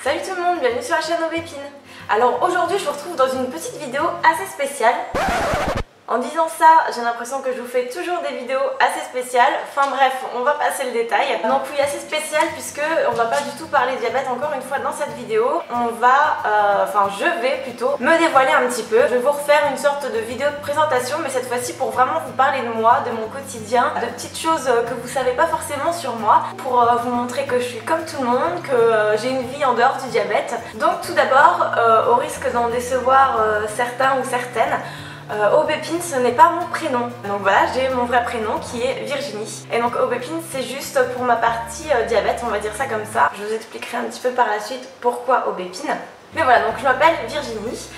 Salut tout le monde, bienvenue sur la chaîne Aubépine. Alors aujourd'hui je vous retrouve dans une petite vidéo assez spéciale. En disant ça, j'ai l'impression que je vous fais toujours des vidéos assez spéciales. Enfin bref, on va passer le détail. Donc oui, assez spéciale puisque on va pas du tout parler diabète encore une fois dans cette vidéo. Je vais plutôt me dévoiler un petit peu. Je vais vous refaire une sorte de vidéo de présentation, mais cette fois-ci pour vraiment vous parler de moi, de mon quotidien, de petites choses que vous savez pas forcément sur moi, pour vous montrer que je suis comme tout le monde, que j'ai une vie en dehors du diabète. Donc tout d'abord, au risque d'en décevoir certains ou certaines, Aubépine ce n'est pas mon prénom. Donc voilà, j'ai mon vrai prénom qui est Virginie. Et donc Aubépine c'est juste pour ma partie diabète, on va dire ça comme ça. Je vous expliquerai un petit peu par la suite pourquoi Aubépine. Mais voilà, donc je m'appelle Virginie,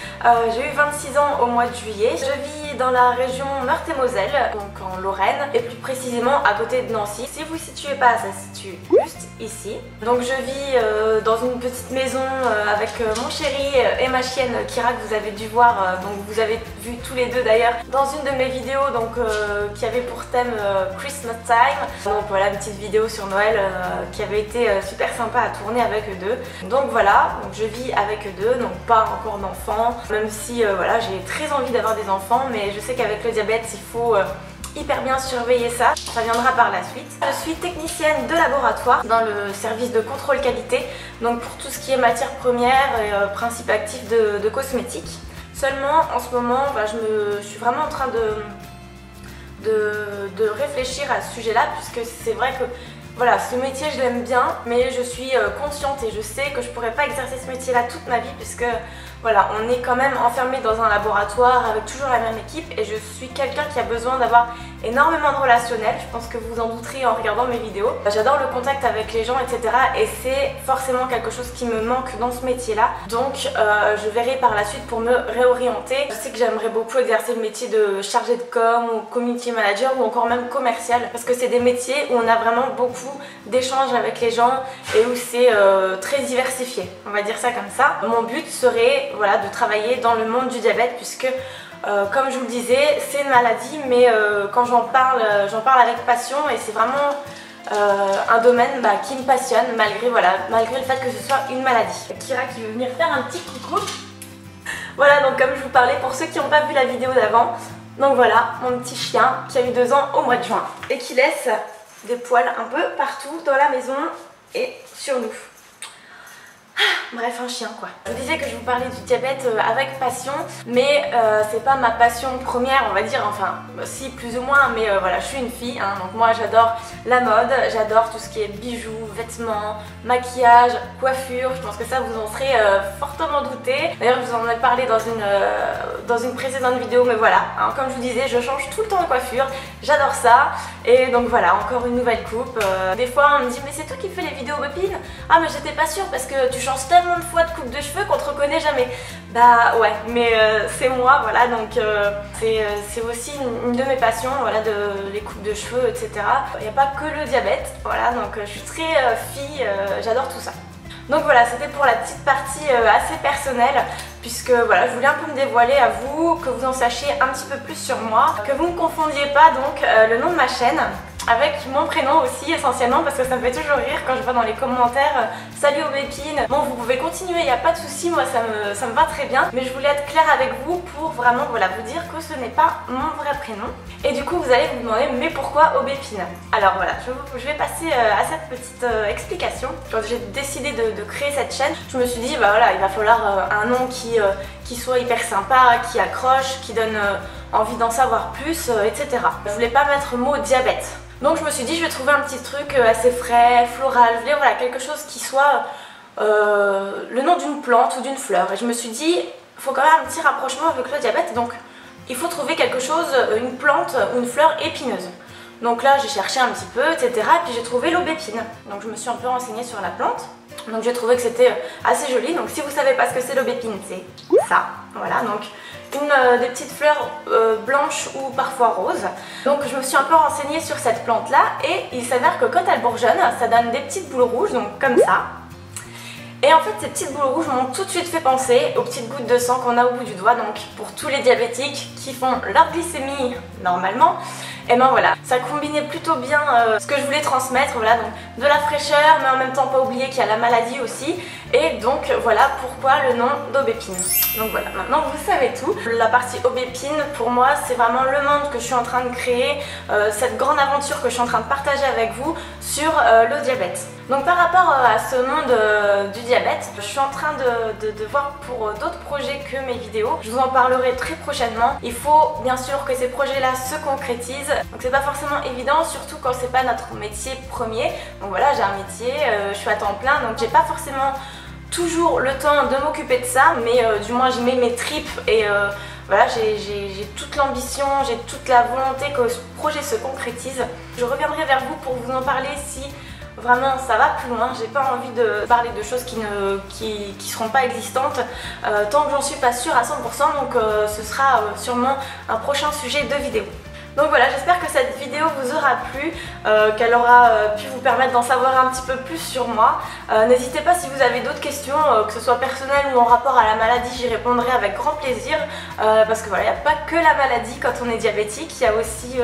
j'ai eu 26 ans au mois de juillet. Je vis dans la région Meurthe-et-Moselle, donc en Lorraine, et plus précisément à côté de Nancy. Si vous ne situez pas, ça se situe juste ici. Donc je vis dans une petite maison avec mon chéri et ma chienne Kira, que vous avez dû voir, donc vous avez vu tous les deux d'ailleurs dans une de mes vidéos donc, qui avait pour thème Christmas Time. Donc voilà, une petite vidéo sur Noël qui avait été super sympa à tourner avec eux deux. Donc voilà, donc je vis avec eux deux, donc pas encore d'enfants, même si voilà, j'ai très envie d'avoir des enfants, mais je sais qu'avec le diabète il faut hyper bien surveiller ça, ça viendra par la suite. Je suis technicienne de laboratoire dans le service de contrôle qualité, donc pour tout ce qui est matières premières et principes actifs de cosmétiques. Seulement en ce moment, je suis vraiment en train de réfléchir à ce sujet là, puisque c'est vrai que voilà, ce métier je l'aime bien, mais je suis consciente et je sais que je pourrais pas exercer ce métier là toute ma vie, puisque voilà, on est quand même enfermé dans un laboratoire avec toujours la même équipe, et je suis quelqu'un qui a besoin d'avoir énormément de relationnel. Je pense que vous en douterez en regardant mes vidéos. J'adore le contact avec les gens, etc. Et c'est forcément quelque chose qui me manque dans ce métier-là. Donc je verrai par la suite pour me réorienter. Je sais que j'aimerais beaucoup exercer le métier de chargé de com ou community manager ou encore même commercial, parce que c'est des métiers où on a vraiment beaucoup d'échanges avec les gens et où c'est très diversifié. On va dire ça comme ça. Mon but serait voilà, de travailler dans le monde du diabète, puisque comme je vous le disais, c'est une maladie, mais quand j'en parle avec passion, et c'est vraiment un domaine qui me passionne, malgré le fait que ce soit une maladie. Kira qui veut venir faire un petit coucou. Voilà, donc comme je vous parlais, pour ceux qui n'ont pas vu la vidéo d'avant, donc voilà, mon petit chien qui a eu 2 ans au mois de juin et qui laisse des poils un peu partout dans la maison et sur nous. Bref, un chien quoi. Je vous disais que je vous parlais du diabète avec passion, mais c'est pas ma passion première, on va dire, enfin si plus ou moins, mais voilà, je suis une fille, hein, donc moi j'adore la mode, j'adore tout ce qui est bijoux, vêtements, maquillage, coiffure. Je pense que ça vous en serez fortement douté. D'ailleurs je vous en ai parlé dans une précédente vidéo, mais voilà, hein, comme je vous disais, je change tout le temps de coiffure, j'adore ça, et donc voilà, encore une nouvelle coupe. Des fois on me dit mais c'est toi qui fais les vidéos Aubépine? Ah mais j'étais pas sûre parce que tu changes tellement de fois de coupe de cheveux qu'on te reconnaît jamais. Bah ouais, mais c'est moi, voilà, donc c'est aussi une de mes passions, voilà, les coupes de cheveux, etc. Il n'y a pas que le diabète, voilà, donc je suis très fille, j'adore tout ça. Donc voilà, c'était pour la petite partie assez personnelle, puisque voilà, je voulais un peu me dévoiler à vous, que vous en sachiez un petit peu plus sur moi, que vous ne confondiez pas donc le nom de ma chaîne avec mon prénom aussi, essentiellement, parce que ça me fait toujours rire quand je vois dans les commentaires salut Aubépine. Bon, vous pouvez continuer, il n'y a pas de souci, moi ça me va très bien, mais je voulais être claire avec vous pour vraiment voilà, vous dire que ce n'est pas mon vrai prénom. Et du coup vous allez vous demander mais pourquoi Aubépine? Alors voilà, je vais passer à cette petite explication. Quand j'ai décidé de créer cette chaîne, je me suis dit bah voilà, il va falloir un nom qui soit hyper sympa, qui accroche, qui donne envie d'en savoir plus, etc. Je voulais pas mettre mot diabète. Donc je me suis dit je vais trouver un petit truc assez frais, floral, je voulais voilà, quelque chose qui soit le nom d'une plante ou d'une fleur. Et je me suis dit il faut quand même un petit rapprochement avec le diabète, donc il faut trouver quelque chose, une plante ou une fleur épineuse. Donc là j'ai cherché un petit peu, etc. Et puis j'ai trouvé l'aubépine. Donc je me suis un peu renseignée sur la plante. Donc j'ai trouvé que c'était assez joli. Donc si vous savez pas ce que c'est l'aubépine, c'est ça. Voilà, donc des petites fleurs blanches ou parfois roses. Donc je me suis un peu renseignée sur cette plante là, et il s'avère que quand elle bourgeonne, ça donne des petites boules rouges, donc comme ça. Et en fait ces petites boules rouges m'ont tout de suite fait penser aux petites gouttes de sang qu'on a au bout du doigt. Donc pour tous les diabétiques qui font leur glycémie normalement, Et ben voilà, ça combinait plutôt bien ce que je voulais transmettre, voilà, donc de la fraîcheur mais en même temps pas oublier qu'il y a la maladie aussi. Et donc voilà pourquoi le nom d'Aubépine. Donc voilà, maintenant vous savez tout. La partie Aubépine, pour moi c'est vraiment le monde que je suis en train de créer, cette grande aventure que je suis en train de partager avec vous sur le diabète. Donc par rapport à ce monde du diabète, je suis en train de voir pour d'autres projets que mes vidéos. Je vous en parlerai très prochainement. Il faut bien sûr que ces projets-là se concrétisent. Donc c'est pas forcément évident, surtout quand c'est pas notre métier premier. Donc voilà, j'ai un métier, je suis à temps plein, donc j'ai pas forcément toujours le temps de m'occuper de ça, mais du moins j'y mets mes tripes et voilà, j'ai toute l'ambition, j'ai toute la volonté que ce projet se concrétise. Je reviendrai vers vous pour vous en parler si vraiment ça va plus loin. J'ai pas envie de parler de choses qui seront pas existantes tant que j'en suis pas sûre à 100%, donc ce sera sûrement un prochain sujet de vidéo. Donc voilà, j'espère que cette vidéo vous aura plu, qu'elle aura pu vous permettre d'en savoir un petit peu plus sur moi. N'hésitez pas si vous avez d'autres questions, que ce soit personnelles ou en rapport à la maladie, j'y répondrai avec grand plaisir. Parce que voilà, il n'y a pas que la maladie quand on est diabétique, il y a aussi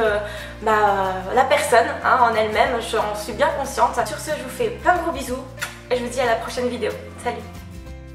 la personne en elle-même, j'en suis bien consciente. Sur ce, je vous fais plein de gros bisous et je vous dis à la prochaine vidéo. Salut!